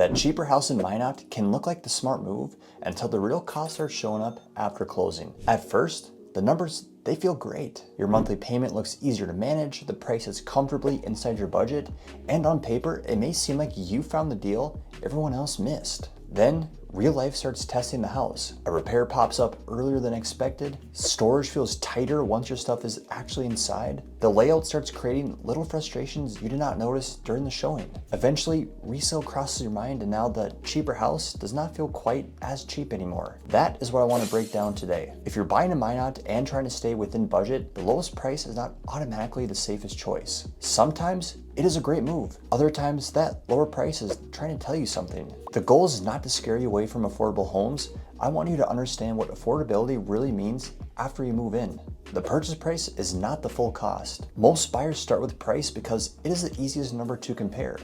That cheaper house in Minot can look like the smart move until the real costs are showing up after closing. At first, the numbers, they feel great. Your monthly payment looks easier to manage, the price is comfortably inside your budget, and on paper, it may seem like you found the deal everyone else missed. Then, real life starts testing the house. A repair pops up earlier than expected. Storage feels tighter once your stuff is actually inside. The layout starts creating little frustrations you did not notice during the showing. Eventually, resale crosses your mind, and now the cheaper house does not feel quite as cheap anymore. That is what I want to break down today. If you're buying a Minot and trying to stay within budget, the lowest price is not automatically the safest choice. Sometimes it is a great move. Other times, that lower price is trying to tell you something. The goal is not to scare you away from affordable homes. I want you to understand what affordability really means after you move in. The purchase price is not the full cost. Most buyers start with price because it is the easiest number to compare.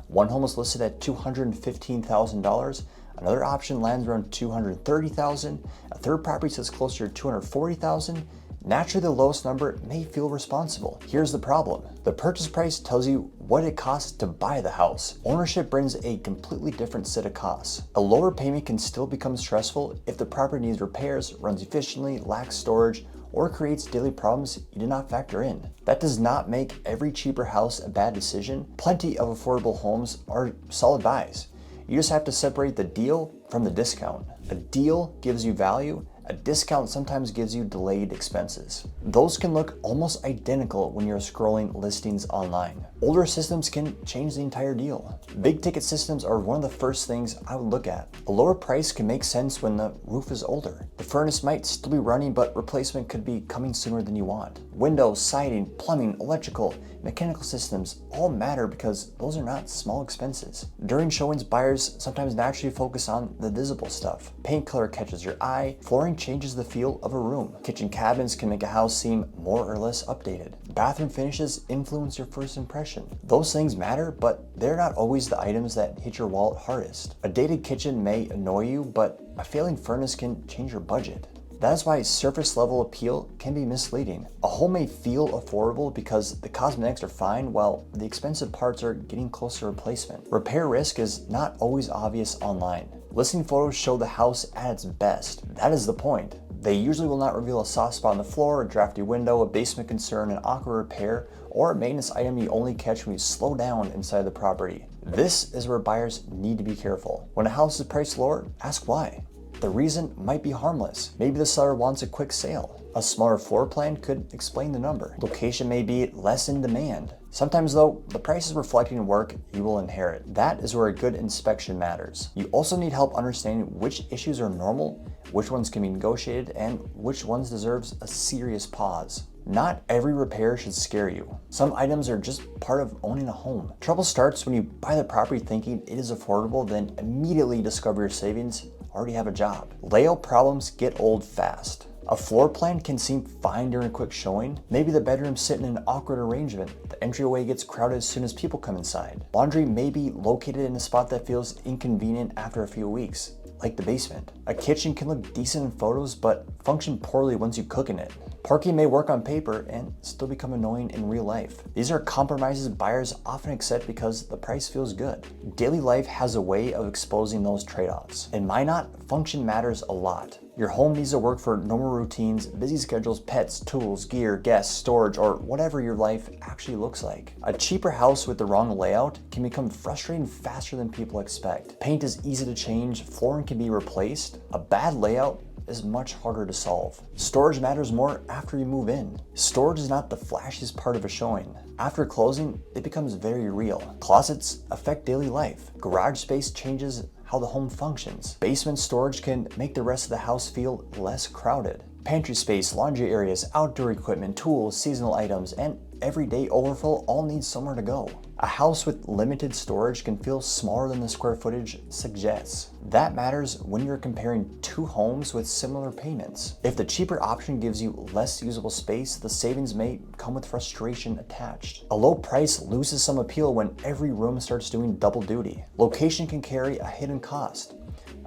One home is listed at $215,000. Another option lands around $230,000. A third property sits closer to $240,000. Naturally, the lowest number may feel responsible. Here's the problem. The purchase price tells you what it costs to buy the house. Ownership brings a completely different set of costs. A lower payment can still become stressful if the property needs repairs, runs efficiently, lacks storage, or creates daily problems you did not factor in. That does not make every cheaper house a bad decision. Plenty of affordable homes are solid buys. You just have to separate the deal from the discount. A deal gives you value. A discount sometimes gives you delayed expenses. Those can look almost identical when you're scrolling listings online. Older systems can change the entire deal. Big ticket systems are one of the first things I would look at. A lower price can make sense when the roof is older. The furnace might still be running, but replacement could be coming sooner than you want. Windows, siding, plumbing, electrical, mechanical systems all matter because those are not small expenses. During showings, buyers sometimes naturally focus on the visible stuff. Paint color catches your eye, flooring changes the feel of a room. Kitchen cabinets can make a house seem more or less updated. Bathroom finishes influence your first impression. Those things matter, but they're not always the items that hit your wallet hardest. A dated kitchen may annoy you, but a failing furnace can change your budget. That is why surface level appeal can be misleading. A home may feel affordable because the cosmetics are fine while the expensive parts are getting close to replacement. Repair risk is not always obvious online. Listing photos show the house at its best. That is the point. They usually will not reveal a soft spot on the floor, a drafty window, a basement concern, an awkward repair, or a maintenance item you only catch when you slow down inside the property. This is where buyers need to be careful. When a house is priced lower, ask why. The reason might be harmless. Maybe the seller wants a quick sale. A smaller floor plan could explain the number. Location may be less in demand. Sometimes though, the price is reflecting work you will inherit. That is where a good inspection matters. You also need help understanding which issues are normal, which ones can be negotiated, and which ones deserves a serious pause. Not every repair should scare you. Some items are just part of owning a home. Trouble starts when you buy the property thinking it is affordable, then immediately discover your savings already have a job. Layout problems get old fast. A floor plan can seem fine during a quick showing. Maybe the bedrooms sit in an awkward arrangement. The entryway gets crowded as soon as people come inside. Laundry may be located in a spot that feels inconvenient after a few weeks, like the basement. A kitchen can look decent in photos, but function poorly once you cook in it. Parking may work on paper and still become annoying in real life. These are compromises buyers often accept because the price feels good. Daily life has a way of exposing those trade-offs. In Minot, function matters a lot. Your home needs to work for normal routines, busy schedules, pets, tools, gear, guests, storage, or whatever your life actually looks like. A cheaper house with the wrong layout can become frustrating faster than people expect. Paint is easy to change, flooring can be replaced. A bad layout is much harder to solve. Storage matters more after you move in. Storage is not the flashiest part of a showing. After closing, it becomes very real. Closets affect daily life. Garage space changes how the home functions. Basement storage can make the rest of the house feel less crowded. Pantry space, laundry areas, outdoor equipment, tools, seasonal items, and everyday overflow all need somewhere to go. A house with limited storage can feel smaller than the square footage suggests. That matters when you're comparing two homes with similar payments. If the cheaper option gives you less usable space, the savings may come with frustration attached. A low price loses some appeal when every room starts doing double duty. Location can carry a hidden cost.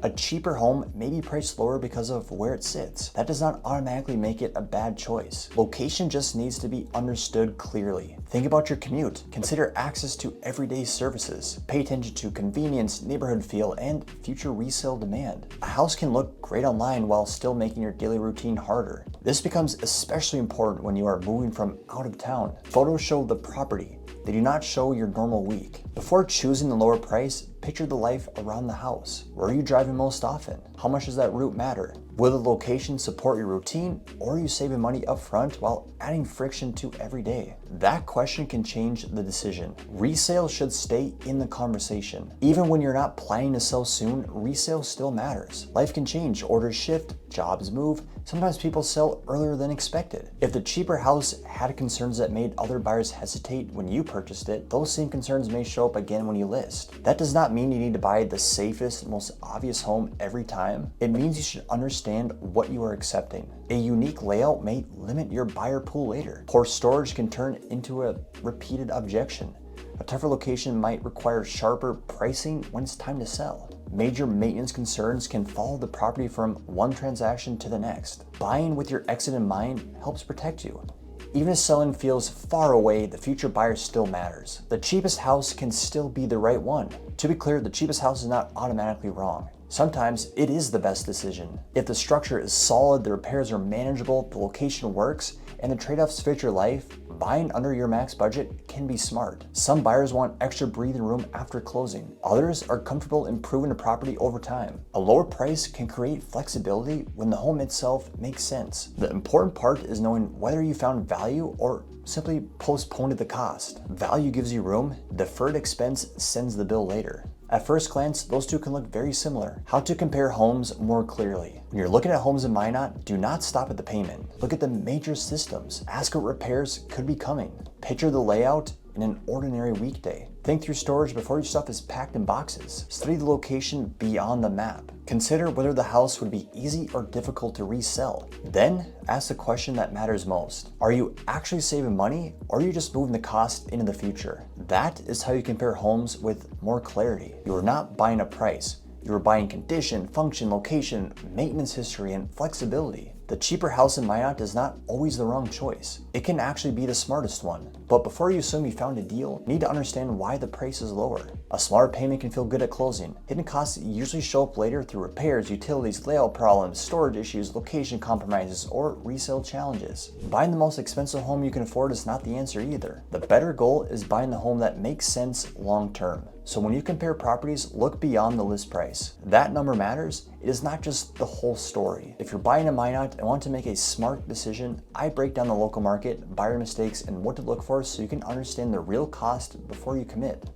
A cheaper home may be priced lower because of where it sits. That does not automatically make it a bad choice. Location just needs to be understood clearly. Think about your commute. Consider access to everyday services. Pay attention to convenience, neighborhood feel, and future resale demand. A house can look great online while still making your daily routine harder. This becomes especially important when you are moving from out of town. Photos show the property. They do not show your normal week. Before choosing the lower price, picture the life around the house. Where are you driving most often? How much does that route matter? Will the location support your routine, or are you saving money up front while adding friction to every day? That question can change the decision. Resale should stay in the conversation. Even when you're not planning to sell soon, resale still matters. Life can change, orders shift, jobs move. Sometimes people sell earlier than expected. If the cheaper house had concerns that made other buyers hesitate when you purchased it, those same concerns may show up again when you list. That does not mean you need to buy the safest, most obvious home every time. It means you should understand what you are accepting. A unique layout may limit your buyer pool later. Poor storage can turn into a repeated objection. A tougher location might require sharper pricing when it's time to sell. Major maintenance concerns can follow the property from one transaction to the next. Buying with your exit in mind helps protect you. Even if selling feels far away, the future buyer still matters. The cheapest house can still be the right one. To be clear, the cheapest house is not automatically wrong. Sometimes it is the best decision. If the structure is solid, the repairs are manageable, the location works, and the trade-offs fit your life, buying under your max budget can be smart. Some buyers want extra breathing room after closing. Others are comfortable improving the property over time. A lower price can create flexibility when the home itself makes sense. The important part is knowing whether you found value or simply postponed the cost. Value gives you room, deferred expense sends the bill later. At first glance, those two can look very similar. How to compare homes more clearly. When you're looking at homes in Minot, do not stop at the payment. Look at the major systems. Ask what repairs could be coming. Picture the layout in an ordinary weekday. Think through storage before your stuff is packed in boxes. Study the location beyond the map. Consider whether the house would be easy or difficult to resell. Then, ask the question that matters most. Are you actually saving money, or are you just moving the cost into the future? That is how you compare homes with more clarity. You are not buying a price. You are buying condition, function, location, maintenance history, and flexibility. The cheaper house in Minot is not always the wrong choice. It can actually be the smartest one. But before you assume you found a deal, you need to understand why the price is lower. A smaller payment can feel good at closing. Hidden costs usually show up later through repairs, utilities, layout problems, storage issues, location compromises, or resale challenges. Buying the most expensive home you can afford is not the answer either. The better goal is buying the home that makes sense long term. So when you compare properties, look beyond the list price. That number matters. It is not just the whole story. If you're buying a Minot and want to make a smart decision, I break down the local market, buyer mistakes, and what to look for so you can understand the real cost before you commit.